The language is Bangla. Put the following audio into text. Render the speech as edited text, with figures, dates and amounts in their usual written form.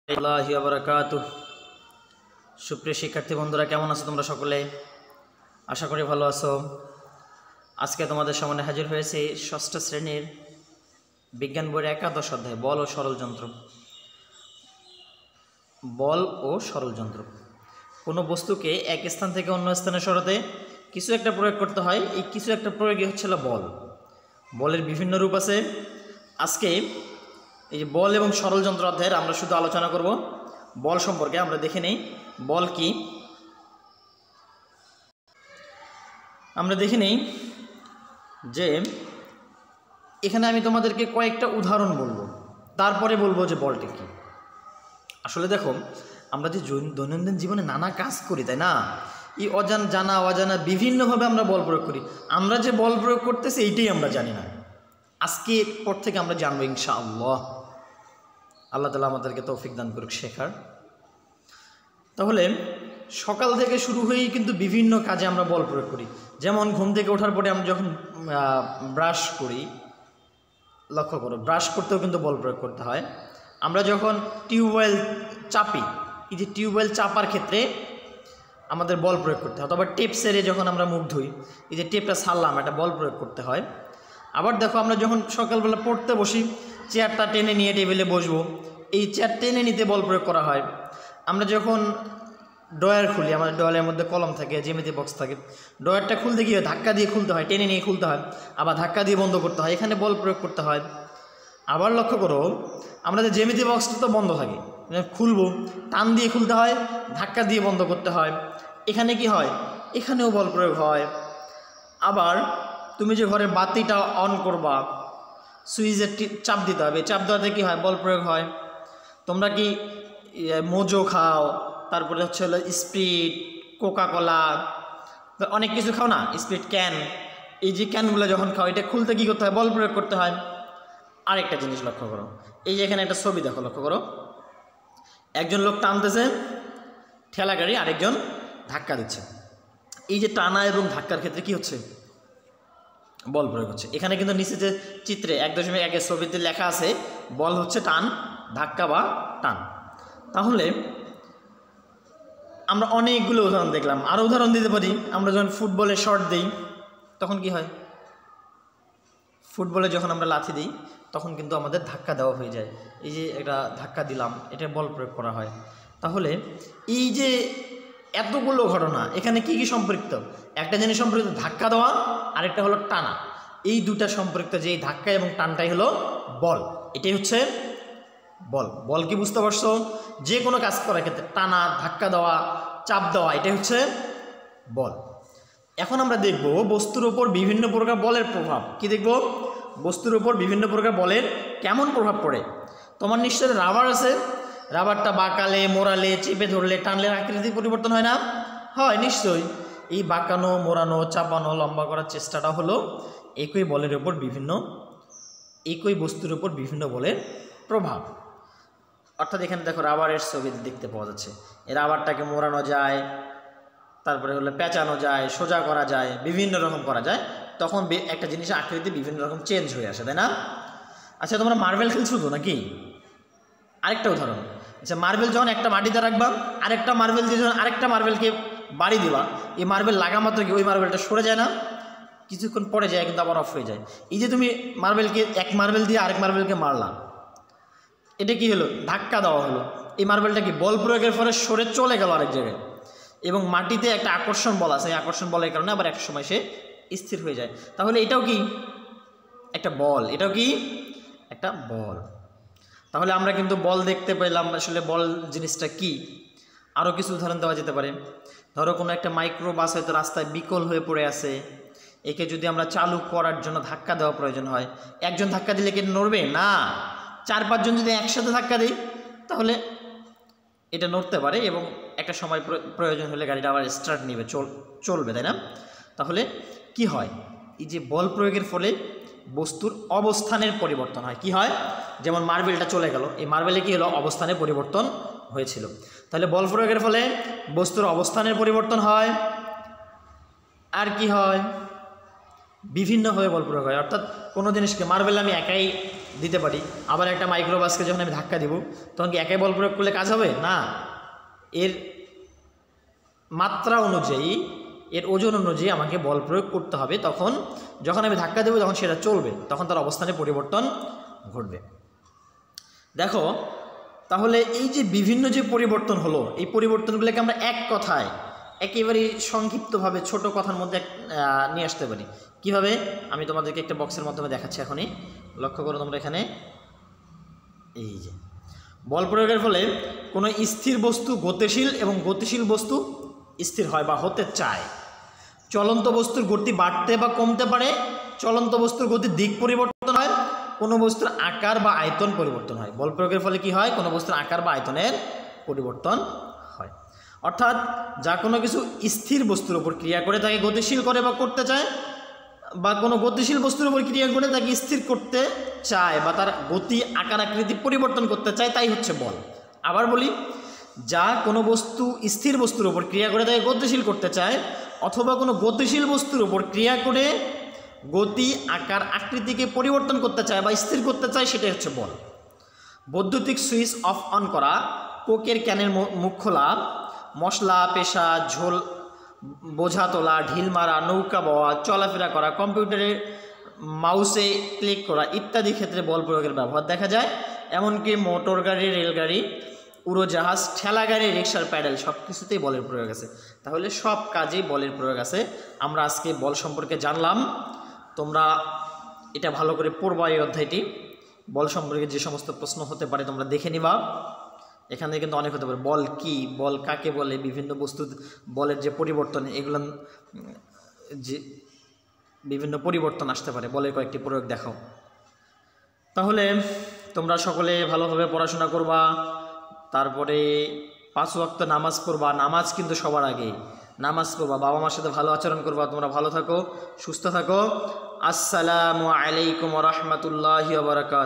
আল্লাহি ওয়া বারাকাতুহু। সুপ্রিয় শিক্ষার্থী বন্ধুরা, কেমন আছো তোমরা সকলে? আশা করি ভালো আছো। আজকে তোমাদের সামনে হাজির হয়েছে ষষ্ঠ শ্রেণীর বিজ্ঞান বইয়ের একাদশ অধ্যায় বল ও সরল যন্ত্র। বল ও সরল যন্ত্র, কোনো বস্তুকে এক স্থান থেকে অন্য স্থানে সরাতে কিছু একটা প্রয়োগ করতে হয়। এই কিছু একটা প্রয়োগই হচ্ছিল বল। বলের বিভিন্ন রূপ আছে। আজকে এই যে বল এবং সরল যন্ত্র অধ্যায়ের আমরা শুধু আলোচনা করব বল সম্পর্কে। আমরা দেখে নেই বল কি। আমরা দেখে নেই যে এখানে আমি তোমাদেরকে কয়েকটা উদাহরণ বলবো, তারপরে বলবো যে বলটি কি। আসলে দেখো, আমরা যে দৈনন্দিন জীবনে নানা কাজ করি, তাই না? এই জানা অজানা বিভিন্নভাবে আমরা বল প্রয়োগ করি। আমরা যে বল প্রয়োগ করতেছি এইটাই আমরা জানি না। আজকের পর থেকে আমরা জানবো ইনশাআল্লাহ। আল্লাহ তাআলা আমাদেরকে তৌফিক দান করুক শেখার। তাহলে সকাল থেকে শুরু হয়েই কিন্তু বিভিন্ন কাজে আমরা বল প্রয়োগ করি। যেমন ঘুম থেকে ওঠার পরে আমরা যখন ব্রাশ করি, লক্ষ্য করো, ব্রাশ করতেও কিন্তু বল প্রয়োগ করতে হয়। আমরা যখন টিউবওয়েল চাপি, এই যে টিউবওয়েল চাপার ক্ষেত্রে আমাদের বল প্রয়োগ করতে হয়। অথবা টেপ সেরে যখন আমরা মুখ ধুই, এই যে টেপটা ছাড়লাম, এটা বল প্রয়োগ করতে হয়। আবার দেখো, আমরা যখন সকালবেলা পড়তে বসি, চেয়ারটা টেনে নিয়ে টেবিলে বসবো, এই চেয়ার টেনে নিতে বল প্রয়োগ করা হয়। আমরা যখন ড্রয়ার খুলি, আমাদের ড্রয়ারের মধ্যে কলম থাকে, জ্যামিতি বক্স থাকে, ড্রয়ারটা খুলতে গিয়ে ধাক্কা দিয়ে খুলতে হয়, টেনে নিয়ে খুলতে হয়, আবার ধাক্কা দিয়ে বন্ধ করতে হয়, এখানে বল প্রয়োগ করতে হয়। আবার লক্ষ্য করো, আমরা যে জ্যামিতি বক্সটা তো বন্ধ থাকে, খুলবো, টান দিয়ে খুলতে হয়, ধাক্কা দিয়ে বন্ধ করতে হয়, এখানে কি হয়? এখানেও বল প্রয়োগ হয়। আবার তুমি যে ঘরে বাতিটা অন করবা, সুইচের চাপ দিতে হবে, চাপ দেওয়াতে কী হয়? বল প্রয়োগ হয়। তোমরা কি মোজো খাও, তারপরে হচ্ছে হলো স্প্রিট, কোকাকোলা, অনেক কিছু খাও না, স্প্রিট ক্যান, এই যে ক্যানগুলো যখন খাও, এটা খুলতে কী করতে হয়? বল প্রয়োগ করতে হয়। আরেকটা জিনিস লক্ষ্য করো, এই যে এখানে একটা ছবি দেখো, লক্ষ্য করো, একজন লোক টানতেছে ঠেলা গাড়ি, আরেকজন ধাক্কা দিচ্ছে। এই যে টানা এবং ধাক্কার ক্ষেত্রে কি হচ্ছে? বল প্রয়োগ হচ্ছে। এখানে কিন্তু নিচে যে চিত্রে 1.1 ছবিতে লেখা আছে, বল হচ্ছে টান, ধাক্কা বা টান। তাহলে আমরা অনেকগুলো উদাহরণ দেখলাম, আরও উদাহরণ দিতে পারি। আমরা যখন ফুটবলে শট দিই, তখন কি হয়? ফুটবলে যখন আমরা লাথি দিই, তখন কিন্তু আমাদের ধাক্কা দেওয়া হয়ে যায়। এই যে একটা ধাক্কা দিলাম, এটা বল প্রয়োগ করা হয়। তাহলে এই যে এতগুলো ঘটনা, এখানে কি কি সম্পৃক্ত? একটা জিনিস সম্পৃক্ত ধাক্কা দেওয়া, আরেকটা হলো টানা। এই দুটা সম্পৃক্ত, যে এই ধাক্কা এবং টানটাই হলো বল। এটাই হচ্ছে বল। বল কি বুঝতে পারছো? যে কোনো কাজ করার ক্ষেত্রে টানা, ধাক্কা দেওয়া, চাপ দেওয়া, এটাই হচ্ছে বল। এখন আমরা দেখব বস্তুর ওপর বিভিন্ন প্রকার বলের প্রভাব। কি দেখব? বস্তুর ওপর বিভিন্ন প্রকার বলের কেমন প্রভাব পড়ে। তোমার নিশ্চয়ই রাবার আছে, রাবারটা বাঁকালে, মোড়ালে, চেপে ধরলে, টানলে আকৃতি পরিবর্তন হয় না? হয় নিশ্চয়ই। এই বাঁকানো, মোড়ানো, চাপানো, লম্বা করার চেষ্টাটা হলো একই বলের ওপর বিভিন্ন, একই বস্তুর ওপর বিভিন্ন বলের প্রভাব। অর্থাৎ এখানে দেখো, রাবারের ছবি দেখতে পাওয়া যাচ্ছে। এই রাবারটাকে মোড়ানো যায়, তারপরে হলো পেঁচানো যায়, সোজা করা যায়, বিভিন্ন রকম করা যায়। তখন একটা জিনিসের আকৃতি বিভিন্ন রকম চেঞ্জ হয়ে আসে, তাই না? আচ্ছা, তোমরা মার্বেল খেলছো তো নাকি? আরেকটা উদাহরণ, আচ্ছা, মার্বেল যখন একটা মাটিতে রাখবা, আরেকটা মার্বেল দিয়ে যখন আরেকটা মার্বেলকে বাড়ি দিবা, এই মার্বেল লাগা মাত্র কি ওই মার্বেলটা সরে যায় না? কিছুক্ষণ পরে যায়, কিন্তু আবার অফ হয়ে যায়। এই যে তুমি মার্বেলকে, এক মার্বেল দিয়ে আরেক মার্বেলকে মারলাম, এটা কি হলো? ধাক্কা দেওয়া হলো। এই মার্বেলটা কি বল প্রয়োগের ফলে সরে চলে গেল আরেক জায়গায়। এবং মাটিতে একটা আকর্ষণ বল আছে, এই আকর্ষণ বলের কারণে আবার একটা সময় সে স্থির হয়ে যায়। তাহলে এটাও কি একটা বল? এটাও কি একটা বল? তাহলে আমরা কিন্তু বল দেখতে পেলাম, আসলে বল জিনিসটা কি। আরও কিছু উদাহরণ দেওয়া যেতে পারে। ধরো, কোনো একটা মাইক্রো বাস হয়তো রাস্তায় বিকল হয়ে পড়ে আছে, একে যদি আমরা চালু করার জন্য ধাক্কা দেওয়া প্রয়োজন হয়, একজন ধাক্কা দিলে কি নড়বে না? 4-5 জন যদি একসাথে ধাক্কা দিই, তাহলে এটা নড়তে পারে এবং একটা সময় প্রয়োজন হলে গাড়িটা আবার স্টার্ট নেবে, চলবে, তাই না? তাহলে কি হয়? এই যে বল প্রয়োগের ফলে বস্তুর অবস্থানের পরিবর্তন হয়। কি হয়? যেমন মার্বেলটা চলে গেল, এই মার্বেলে কি হলো? অবস্থানের পরিবর্তন হয়েছিল। তাহলে বল প্রয়োগের ফলে বস্তুর অবস্থানের পরিবর্তন হয়। আর কি হয়? বিভিন্নভাবে বল প্রয়োগ হয়। অর্থাৎ কোনো জিনিসকে, মার্বেল আমি একাই দিতে পারি। আবার একটা মাইক্রোবাসকে যখন আমি ধাক্কা দেব তখন কি একাই বল প্রয়োগ করলে কাজ হবে না, এর মাত্রা অনুযায়ী এর ওজন অনুযায়ী আমাকে বল প্রয়োগ করতে হবে। তখন যখন আমি ধাক্কা দেবো তখন সেটা চলবে, তখন তার অবস্থানে পরিবর্তন ঘটবে। দেখো তাহলে এই যে বিভিন্ন যে পরিবর্তন হলো, এই পরিবর্তনগুলোকে আমরা এক কথায় একেবারেই সংক্ষিপ্তভাবে ছোট কথার মধ্যে নিয়ে আসতে পারি। কিভাবে আমি তোমাদেরকে একটা বক্সের মাধ্যমে দেখাচ্ছি এখনই, লক্ষ্য করো তোমরা এখানে। এই যে বল প্রয়োগের ফলে কোনো স্থির বস্তু গতিশীল এবং গতিশীল বস্তু স্থির হয় বা হতে চায়। চলন্ত বস্তুর গতি বাড়তে বা কমতে পারে, চলন্ত বস্তুর গতির দিক পরিবর্তন হয়, কোনো বস্তুর আকার বা আয়তন পরিবর্তন হয়। বল প্রয়োগের ফলে কি হয়, কোনো বস্তুর আকার বা আয়তনের পরিবর্তন হয়। অর্থাৎ যা কোনো কিছু স্থির বস্তুর উপর ক্রিয়া করে তাকে গতিশীল করে বা করতে চায়, বা কোনো গতিশীল বস্তুর উপর ক্রিয়া করে তাকে স্থির করতে চায় বা তার গতি আকার আকৃতি পরিবর্তন করতে চায়, তাই হচ্ছে বল। আবার বলি, যা কোনো বস্তু স্থির বস্তুর উপর ক্রিয়া করে তাকে গতিশীল করতে চায়, অথবা কোনো গতিশীল বস্তুর উপর ক্রিয়া করে গতি আকার আকৃতিকে পরিবর্তন করতে চায় বা স্থির করতে চায়, সেটাই হচ্ছে বল। বৈদ্যুতিক সুইচ অফ অন করা, কোকের ক্যানের মুখ খোলা, মশলা পেশা, ঝোল বোঝা তোলা, ঢিল মারা, নৌকা বওয়া, চলাফেরা করা, কম্পিউটারের মাউসে ক্লিক করা ইত্যাদি ক্ষেত্রে বল প্রয়োগের ব্যবহার দেখা যায়। এমনকি মোটর গাড়ি, রেলগাড়ি, উড়োজাহাজ, ঠেলা গাড়ি, রিক্সার প্যাডেল সব কিছুতেই বলের প্রয়োগ আছে। তাহলে সব কাজেই বলের প্রয়োগ আছে। আমরা আজকে বল সম্পর্কে জানলাম, তোমরা এটা ভালো করে পড়বা। এই অধ্যায়টি বল সম্পর্কে যে সমস্ত প্রশ্ন হতে পারে তোমরা দেখে নিবা। এখানে কিন্তু অনেক হতে পারে, বল কি, বল কাকে বলে, বিভিন্ন বস্তু বলের যে পরিবর্তন, এগুলো যে বিভিন্ন পরিবর্তন আসতে পারে, বলের কয়েকটি প্রয়োগ দেখাও। তাহলে তোমরা সকলে ভালোভাবে পড়াশোনা করবা, তারপরে 5 ওয়াক্ত নামাজ পড়বা। নামাজ কিন্তু সবার আগে নামাজ পড়বা, বাবা মার সাথে ভালো আচরণ করবা। তোমরা ভালো থাকো, সুস্থ থাকো। আসসালামু আলাইকুম ওয়া রাহমাতুল্লাহি ওয়া বারাকাতুহু।